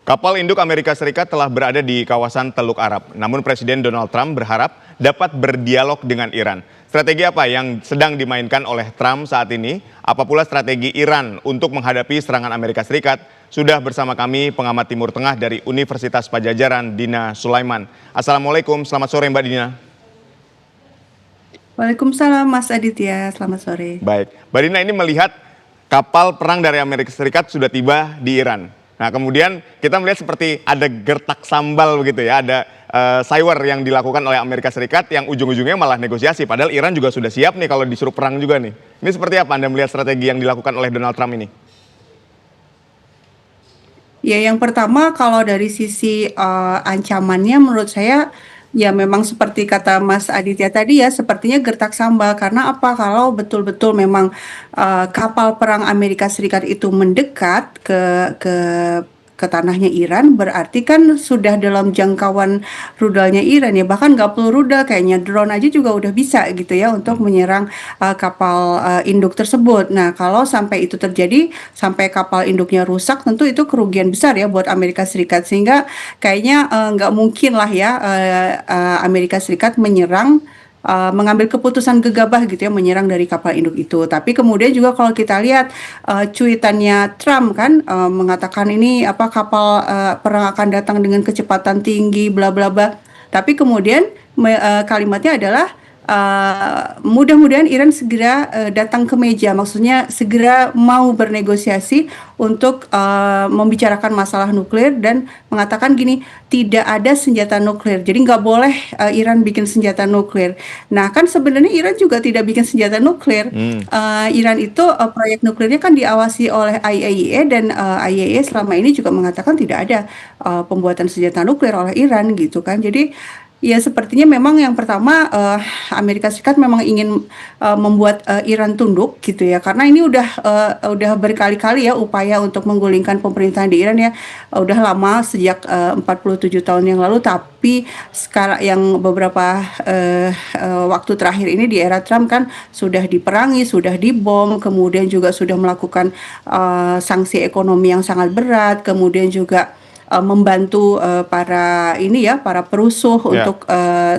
Kapal induk Amerika Serikat telah berada di kawasan Teluk Arab. Namun Presiden Donald Trump berharap dapat berdialog dengan Iran. Strategi apa yang sedang dimainkan oleh Trump saat ini? Apa pula strategi Iran untuk menghadapi serangan Amerika Serikat? Sudah bersama kami pengamat Timur Tengah dari Universitas Padjadjaran, Dina Sulaiman. Assalamualaikum, selamat sore Mbak Dina. Waalaikumsalam Mas Aditya, selamat sore. Baik, Mbak Dina ini melihat kapal perang dari Amerika Serikat sudah tiba di Iran. Nah kemudian kita melihat seperti ada gertak sambal begitu ya, ada sayur yang dilakukan oleh Amerika Serikat yang ujung-ujungnya malah negosiasi. Padahal Iran juga sudah siap nih kalau disuruh perang juga nih. Ini seperti apa Anda melihat strategi yang dilakukan oleh Donald Trump ini? Ya, yang pertama kalau dari sisi ancamannya menurut saya ya memang seperti kata Mas Aditya tadi ya, sepertinya gertak sambal. Karena apa? Kalau betul-betul memang kapal perang Amerika Serikat itu mendekat ke tanahnya Iran, berarti kan sudah dalam jangkauan rudalnya Iran ya, bahkan nggak perlu rudal, kayaknya drone aja juga udah bisa gitu ya untuk menyerang kapal induk tersebut. Nah kalau sampai itu terjadi, sampai kapal induknya rusak, tentu itu kerugian besar ya buat Amerika Serikat, sehingga kayaknya nggak mungkin lah ya Amerika Serikat mengambil keputusan gegabah gitu ya, menyerang dari kapal induk itu. Tapi kemudian juga kalau kita lihat cuitannya Trump kan mengatakan ini apa, kapal perang akan datang dengan kecepatan tinggi bla bla bla. Tapi kemudian kalimatnya adalah mudah-mudahan Iran segera datang ke meja, maksudnya segera mau bernegosiasi untuk membicarakan masalah nuklir, dan mengatakan gini, tidak ada senjata nuklir, jadi nggak boleh Iran bikin senjata nuklir. Nah kan sebenarnya Iran juga tidak bikin senjata nuklir. Iran itu proyek nuklirnya kan diawasi oleh IAEA, dan IAEA selama ini juga mengatakan tidak ada pembuatan senjata nuklir oleh Iran gitu kan. Jadi ya sepertinya memang yang pertama Amerika Serikat memang ingin membuat Iran tunduk gitu ya, karena ini udah berkali-kali ya upaya untuk menggulingkan pemerintahan di Iran ya, udah lama sejak 47 tahun yang lalu. Tapi sekarang yang beberapa waktu terakhir ini di era Trump kan sudah diperangi, sudah dibom, kemudian juga sudah melakukan sanksi ekonomi yang sangat berat, kemudian juga membantu para perusuh untuk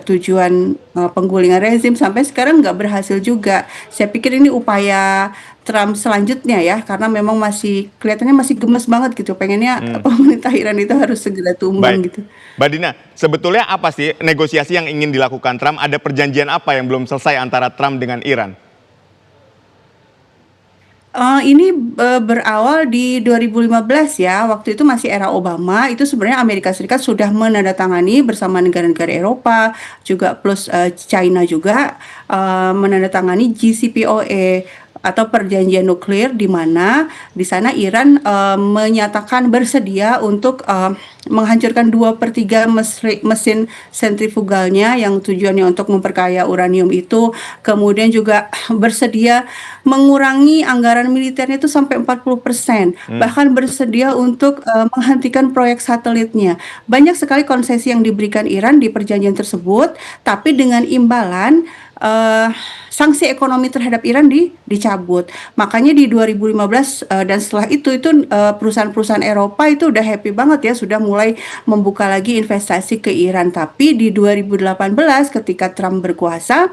tujuan penggulingan rezim. Sampai sekarang nggak berhasil juga. Saya pikir ini upaya Trump selanjutnya ya, karena memang kelihatannya masih gemes banget gitu, pengennya pemerintah Iran itu harus segera tumbang gitu. Mbak Dina, sebetulnya apa sih negosiasi yang ingin dilakukan Trump? Ada perjanjian apa yang belum selesai antara Trump dengan Iran? Ini berawal di 2015 ya, waktu itu masih era Obama. Itu sebenarnya Amerika Serikat sudah menandatangani bersama negara-negara Eropa, juga plus China juga, menandatangani JCPOA atau perjanjian nuklir, di mana di sana Iran menyatakan bersedia untuk menghancurkan 2/3 mesin sentrifugalnya yang tujuannya untuk memperkaya uranium itu, kemudian juga bersedia mengurangi anggaran militernya itu sampai 40%, bahkan bersedia untuk menghentikan proyek satelitnya. Banyak sekali konsesi yang diberikan Iran di perjanjian tersebut, tapi dengan imbalan sanksi ekonomi terhadap Iran dicabut. Makanya di 2015 dan setelah itu perusahaan-perusahaan Eropa itu udah happy banget ya, sudah mulai membuka lagi investasi ke Iran. Tapi di 2018 ketika Trump berkuasa,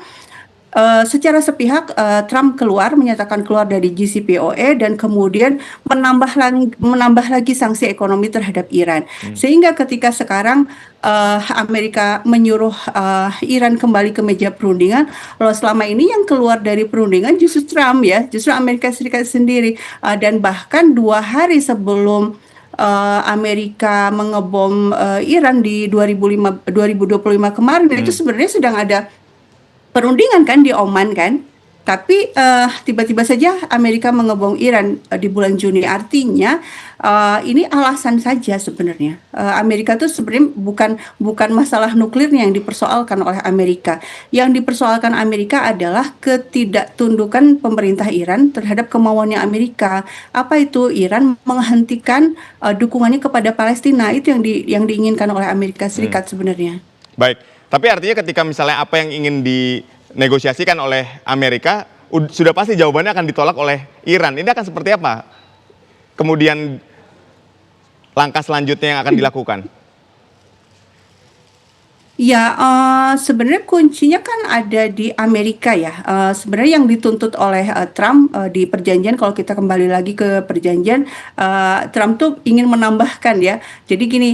secara sepihak Trump menyatakan keluar dari JCPOA, dan kemudian menambah lagi sanksi ekonomi terhadap Iran. Sehingga ketika sekarang Amerika menyuruh Iran kembali ke meja perundingan, loh selama ini yang keluar dari perundingan justru Trump ya, justru Amerika Serikat sendiri. Dan bahkan 2 hari sebelum Amerika mengebom Iran di 2025 kemarin, itu sebenarnya sedang ada perundingan kan di Oman kan, tapi tiba-tiba saja Amerika mengebom Iran di bulan Juni. Artinya ini alasan saja sebenarnya. Amerika tuh sebenarnya bukan masalah nuklirnya yang dipersoalkan oleh Amerika. Yang dipersoalkan Amerika adalah ketidaktundukan pemerintah Iran terhadap kemauannya Amerika. Apa itu? Iran menghentikan dukungannya kepada Palestina. Itu yang diinginkan oleh Amerika Serikat sebenarnya. Baik, tapi artinya ketika misalnya apa yang ingin dinegosiasikan oleh Amerika, sudah pasti jawabannya akan ditolak oleh Iran. Ini akan seperti apa? Kemudian langkah selanjutnya yang akan dilakukan? Ya, sebenarnya kuncinya kan ada di Amerika ya. Sebenarnya yang dituntut oleh Trump di perjanjian, kalau kita kembali lagi ke perjanjian, Trump tuh ingin menambahkan ya. Jadi gini,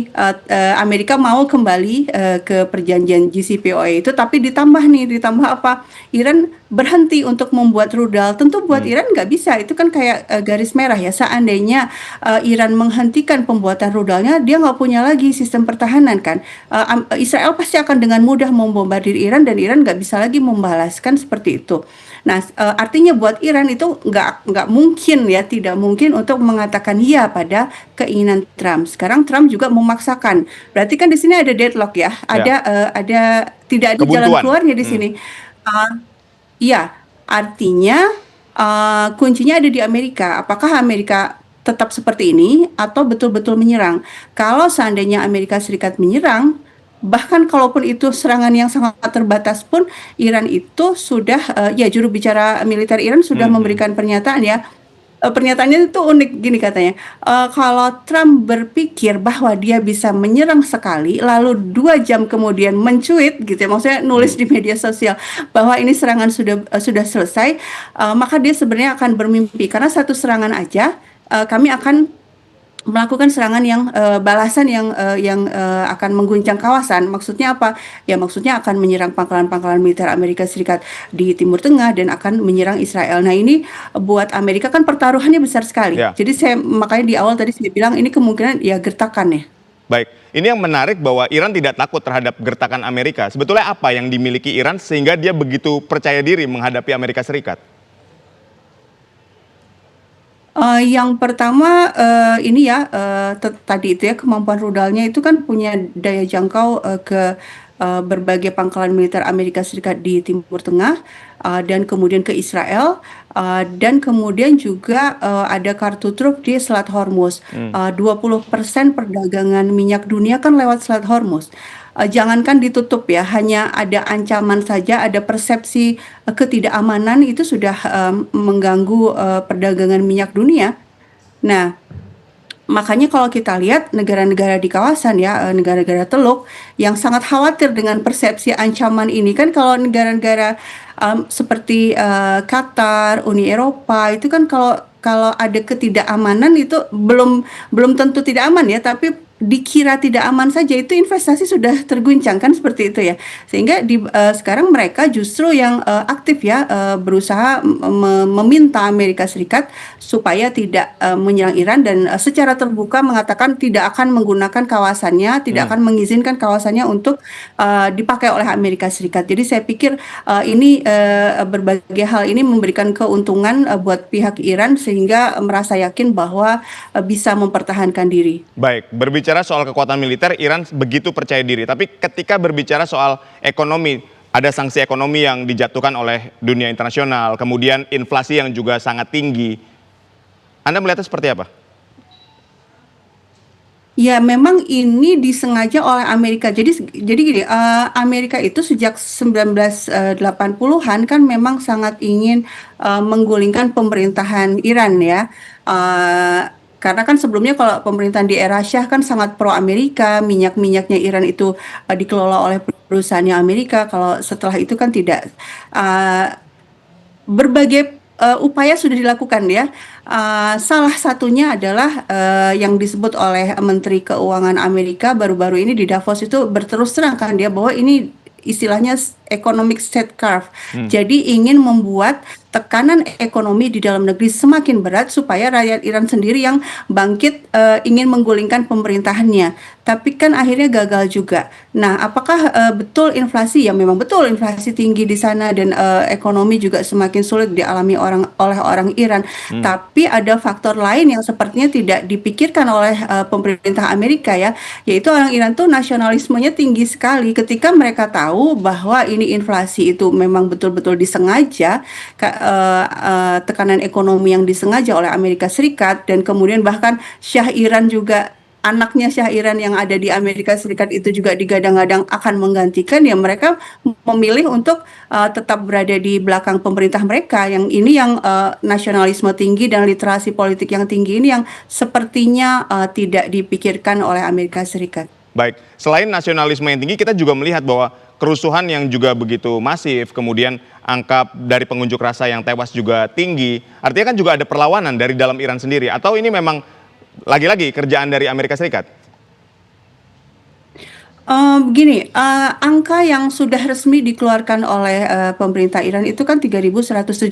Amerika mau kembali ke perjanjian JCPOA itu, tapi ditambah apa? Iran berhenti untuk membuat rudal. Tentu buat Hmm. Iran nggak bisa. Itu kan kayak garis merah ya. Seandainya Iran menghentikan pembuatan rudalnya, dia nggak punya lagi sistem pertahanan kan. Israel pasti akan dengan mudah membombardir Iran dan Iran nggak bisa lagi membalaskan seperti itu. Nah, artinya buat Iran itu nggak mungkin ya, tidak mungkin untuk mengatakan iya pada keinginan Trump. Sekarang Trump juga memaksakan. Berarti kan di sini ada deadlock ya, Ya, ada tidak ada jalan kebuntuan. keluarnya di Hmm. sini. Uh, Iya, artinya kuncinya ada di Amerika. Apakah Amerika tetap seperti ini atau betul-betul menyerang? Kalau seandainya Amerika Serikat menyerang, bahkan kalaupun itu serangan yang sangat terbatas pun, Iran itu sudah, ya juru bicara militer Iran sudah Hmm. Hmm. memberikan pernyataan ya. Pernyataannya itu unik gini katanya, kalau Trump berpikir bahwa dia bisa menyerang sekali, lalu 2 jam kemudian mencuit gitu ya, maksudnya Hmm. nulis di media sosial bahwa ini serangan sudah selesai, maka dia sebenarnya akan bermimpi karena satu serangan aja, kami akan melakukan serangan yang balasan yang akan mengguncang kawasan. Maksudnya apa? Ya maksudnya akan menyerang pangkalan-pangkalan militer Amerika Serikat di Timur Tengah dan akan menyerang Israel. Nah ini buat Amerika kan pertaruhannya besar sekali. Ya. Jadi saya makanya di awal tadi saya bilang ini kemungkinan ya gertakan ya. Baik, ini yang menarik bahwa Iran tidak takut terhadap gertakan Amerika. Sebetulnya apa yang dimiliki Iran sehingga dia begitu percaya diri menghadapi Amerika Serikat? Yang pertama, ini ya, tadi itu ya, kemampuan rudalnya itu kan punya daya jangkau, ke, berbagai pangkalan militer Amerika Serikat di Timur Tengah, dan kemudian ke Israel, dan kemudian juga, ada kartu truf di Selat Hormuz. Hmm. 20% perdagangan minyak dunia kan lewat Selat Hormuz. Jangankan ditutup ya, hanya ada ancaman saja, ada persepsi ketidakamanan itu sudah mengganggu perdagangan minyak dunia. Nah, makanya kalau kita lihat negara-negara di kawasan ya, negara-negara Teluk yang sangat khawatir dengan persepsi ancaman ini kan kalau negara-negara seperti Qatar, Uni Eropa itu kan kalau kalau ada ketidakamanan itu belum belum tentu tidak aman ya, tapi dikira tidak aman saja itu investasi sudah terguncang kan seperti itu ya. Sehingga sekarang mereka justru yang aktif ya, berusaha meminta Amerika Serikat supaya tidak menyerang Iran dan secara terbuka mengatakan tidak akan menggunakan kawasannya, tidak Hmm. akan mengizinkan kawasannya untuk dipakai oleh Amerika Serikat. Jadi saya pikir ini berbagai hal ini memberikan keuntungan buat pihak Iran sehingga merasa yakin bahwa bisa mempertahankan diri. Baik, berbicara soal kekuatan militer, Iran begitu percaya diri. Tapi ketika berbicara soal ekonomi, ada sanksi ekonomi yang dijatuhkan oleh dunia internasional, kemudian inflasi yang juga sangat tinggi. Anda melihatnya seperti apa? Ya, memang ini disengaja oleh Amerika. Jadi gini, Amerika itu sejak 1980-an kan memang sangat ingin menggulingkan pemerintahan Iran ya. Eh, karena kan sebelumnya kalau pemerintahan di era Shah kan sangat pro Amerika, minyak-minyaknya Iran itu dikelola oleh perusahaannya Amerika. Kalau setelah itu kan tidak. Eh, Berbagai upaya sudah dilakukan ya. Salah satunya adalah yang disebut oleh Menteri Keuangan Amerika baru-baru ini di Davos itu berterus terang kan dia bahwa ini istilahnya economic state curve. Hmm. Jadi ingin membuat tekanan ekonomi di dalam negeri semakin berat supaya rakyat Iran sendiri yang bangkit ingin menggulingkan pemerintahannya. Tapi kan akhirnya gagal juga. Nah, apakah betul inflasi? Ya memang betul inflasi tinggi di sana dan ekonomi juga semakin sulit dialami oleh orang Iran. Hmm. Tapi ada faktor lain yang sepertinya tidak dipikirkan oleh pemerintah Amerika ya, yaitu orang Iran tuh nasionalismenya tinggi sekali. Ketika mereka tahu bahwa ini inflasi itu memang betul-betul disengaja, tekanan ekonomi yang disengaja oleh Amerika Serikat dan kemudian bahkan Syah Iran juga anaknya Syah Iran yang ada di Amerika Serikat itu juga digadang-gadang akan menggantikan, ya mereka memilih untuk tetap berada di belakang pemerintah mereka yang ini, yang nasionalisme tinggi dan literasi politik yang tinggi ini yang sepertinya tidak dipikirkan oleh Amerika Serikat. Baik, selain nasionalisme yang tinggi, kita juga melihat bahwa kerusuhan yang juga begitu masif, kemudian angka dari pengunjuk rasa yang tewas juga tinggi. Artinya kan juga ada perlawanan dari dalam Iran sendiri. Atau ini memang lagi-lagi kerjaan dari Amerika Serikat? Begini, angka yang sudah resmi dikeluarkan oleh pemerintah Iran itu kan 3.117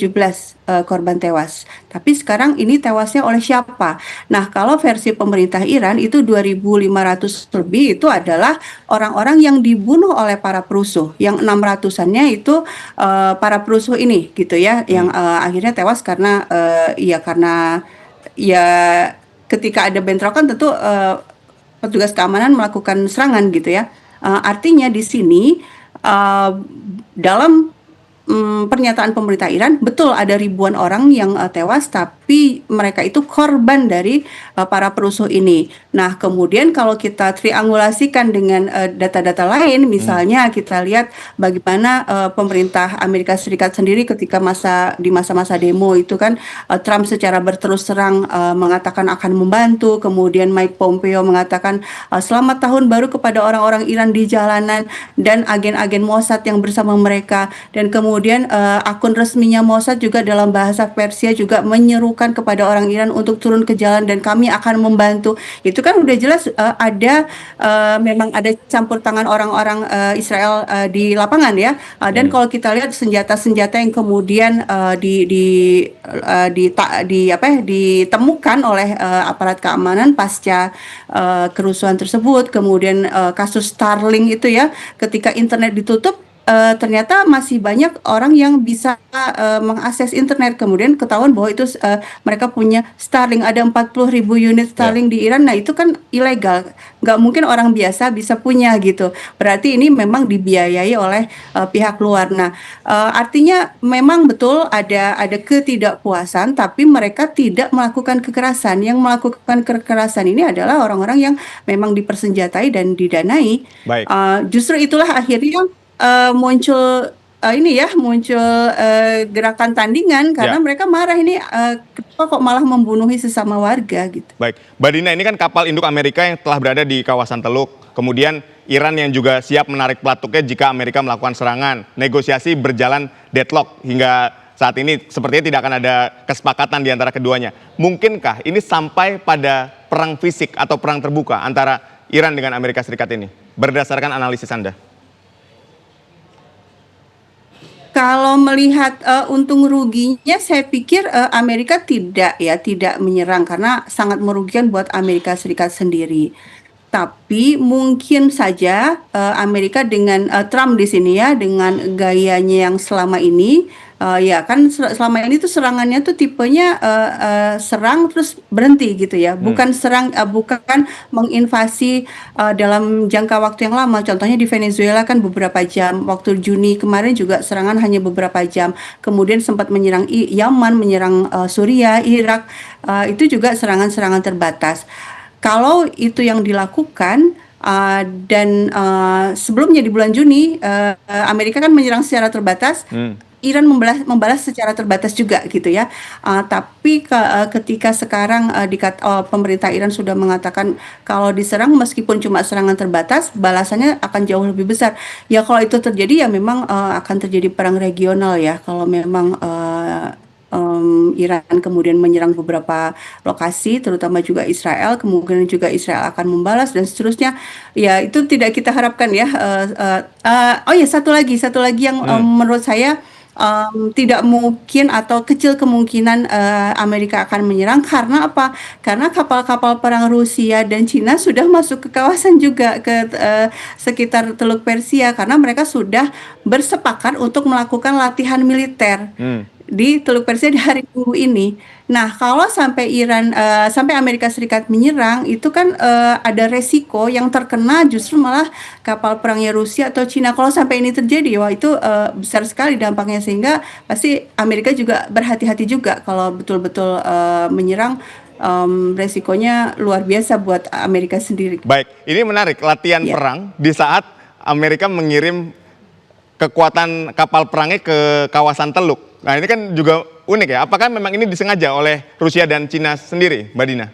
korban tewas. Tapi sekarang ini tewasnya oleh siapa? Nah, kalau versi pemerintah Iran itu 2.500 lebih itu adalah orang-orang yang dibunuh oleh para perusuh. Yang 600-annya itu para perusuh ini gitu ya, yang akhirnya tewas karena karena ya ketika ada bentrokan tentu petugas keamanan melakukan serangan gitu ya. Artinya di sini dalam pernyataan pemerintah Iran betul ada ribuan orang yang tewas, tapi mereka itu korban dari para perusuh ini. Nah, kemudian kalau kita triangulasikan dengan data-data lain, misalnya kita lihat bagaimana pemerintah Amerika Serikat sendiri ketika di masa-masa demo itu kan Trump secara berterus terang mengatakan akan membantu, kemudian Mike Pompeo mengatakan selamat tahun baru kepada orang-orang Iran di jalanan dan agen-agen Mossad yang bersama mereka, dan kemudian akun resminya Mossad juga dalam bahasa Persia juga menyerukan kepada orang Iran untuk turun ke jalan dan kami akan membantu. Itu kan udah jelas memang ada campur tangan orang-orang Israel di lapangan ya. Dan kalau kita lihat senjata-senjata yang kemudian ditemukan oleh aparat keamanan pasca kerusuhan tersebut, kemudian kasus Starlink itu ya, ketika internet ditutup, ternyata masih banyak orang yang bisa mengakses internet. Kemudian ketahuan bahwa itu mereka punya Starlink, ada 40.000 unit Starlink di Iran. Nah, itu kan ilegal, nggak mungkin orang biasa bisa punya gitu. Berarti ini memang dibiayai oleh pihak luar. Nah, artinya memang betul ada ketidakpuasan, tapi mereka tidak melakukan kekerasan. Yang melakukan kekerasan ini adalah orang-orang yang memang dipersenjatai dan didanai. Baik. Justru itulah akhirnya muncul gerakan tandingan karena mereka marah ini, kenapa kok malah membunuhi sesama warga gitu. Baik, Mbak Dina, ini kan kapal induk Amerika yang telah berada di kawasan Teluk, kemudian Iran yang juga siap menarik pelatuknya jika Amerika melakukan serangan. Negosiasi berjalan deadlock hingga saat ini sepertinya tidak akan ada kesepakatan di antara keduanya. Mungkinkah ini sampai pada perang fisik atau perang terbuka antara Iran dengan Amerika Serikat ini, berdasarkan analisis Anda? Kalau melihat untung ruginya, saya pikir Amerika tidak menyerang karena sangat merugikan buat Amerika Serikat sendiri. Tapi mungkin saja Amerika dengan Trump di sini ya, dengan gayanya yang selama ini, ya kan selama ini tuh serangannya tuh tipenya serang terus berhenti gitu ya, bukan bukan menginvasi dalam jangka waktu yang lama. Contohnya di Venezuela kan beberapa jam, waktu Juni kemarin juga serangan hanya beberapa jam. Kemudian sempat menyerang Yaman, menyerang Suriah, Irak, itu juga serangan-serangan terbatas. Kalau itu yang dilakukan dan sebelumnya di bulan Juni Amerika kan menyerang secara terbatas, Iran membalas secara terbatas juga gitu ya. Tapi ketika sekarang pemerintah Iran sudah mengatakan kalau diserang meskipun cuma serangan terbatas, balasannya akan jauh lebih besar. Ya kalau itu terjadi ya memang akan terjadi perang regional ya. Kalau memang Iran kemudian menyerang beberapa lokasi, terutama juga Israel, kemudian juga Israel akan membalas dan seterusnya. Ya itu tidak kita harapkan ya. Oh ya satu lagi yang menurut saya tidak mungkin atau kecil kemungkinan Amerika akan menyerang. Karena apa? Karena kapal-kapal perang Rusia dan Cina sudah masuk ke kawasan juga, ke sekitar Teluk Persia, karena mereka sudah bersepakat untuk melakukan latihan militer di Teluk Persia di hari Minggu ini. Nah, kalau sampai sampai Amerika Serikat menyerang, itu kan ada resiko yang terkena justru malah kapal perangnya Rusia atau Cina. Kalau sampai ini terjadi, wah itu besar sekali dampaknya, sehingga pasti Amerika juga berhati-hati juga kalau betul-betul menyerang. resikonya luar biasa buat Amerika sendiri. Baik, ini menarik, latihan Ya. perang di saat Amerika mengirim kekuatan kapal perangnya ke kawasan Teluk. Nah ini kan juga unik ya, apakah memang ini disengaja oleh Rusia dan Cina sendiri, Mbak Dina?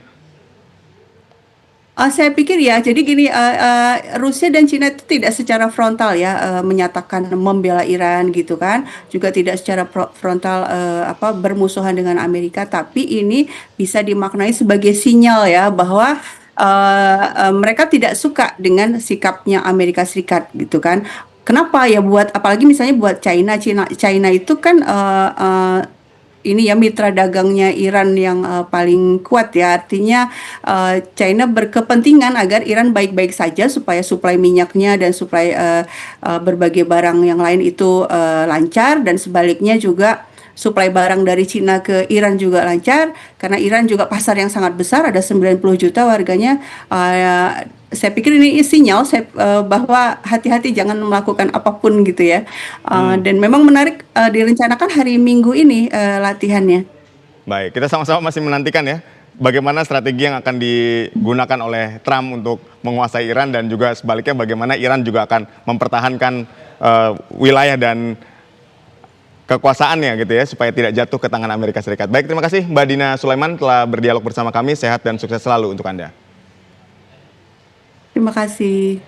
Saya pikir ya, jadi gini, Rusia dan Cina itu tidak secara frontal ya menyatakan membela Iran gitu kan, juga tidak secara frontal bermusuhan dengan Amerika, tapi ini bisa dimaknai sebagai sinyal ya bahwa mereka tidak suka dengan sikapnya Amerika Serikat gitu kan. Kenapa ya buat apalagi misalnya buat China itu kan ini ya mitra dagangnya Iran yang paling kuat ya. Artinya China berkepentingan agar Iran baik-baik saja supaya suplai minyaknya dan suplai berbagai barang yang lain itu lancar, dan sebaliknya juga suplai barang dari Cina ke Iran juga lancar, karena Iran juga pasar yang sangat besar, ada 90 juta warganya. Saya pikir ini sinyal bahwa hati-hati jangan melakukan apapun gitu ya. Dan memang menarik, direncanakan hari Minggu ini latihannya. Baik, kita sama-sama masih menantikan ya bagaimana strategi yang akan digunakan oleh Trump untuk menguasai Iran, dan juga sebaliknya bagaimana Iran juga akan mempertahankan wilayah dan kekuasaannya gitu ya supaya tidak jatuh ke tangan Amerika Serikat. Baik, terima kasih Mbak Dina Sulaiman telah berdialog bersama kami. Sehat dan sukses selalu untuk Anda. Terima kasih.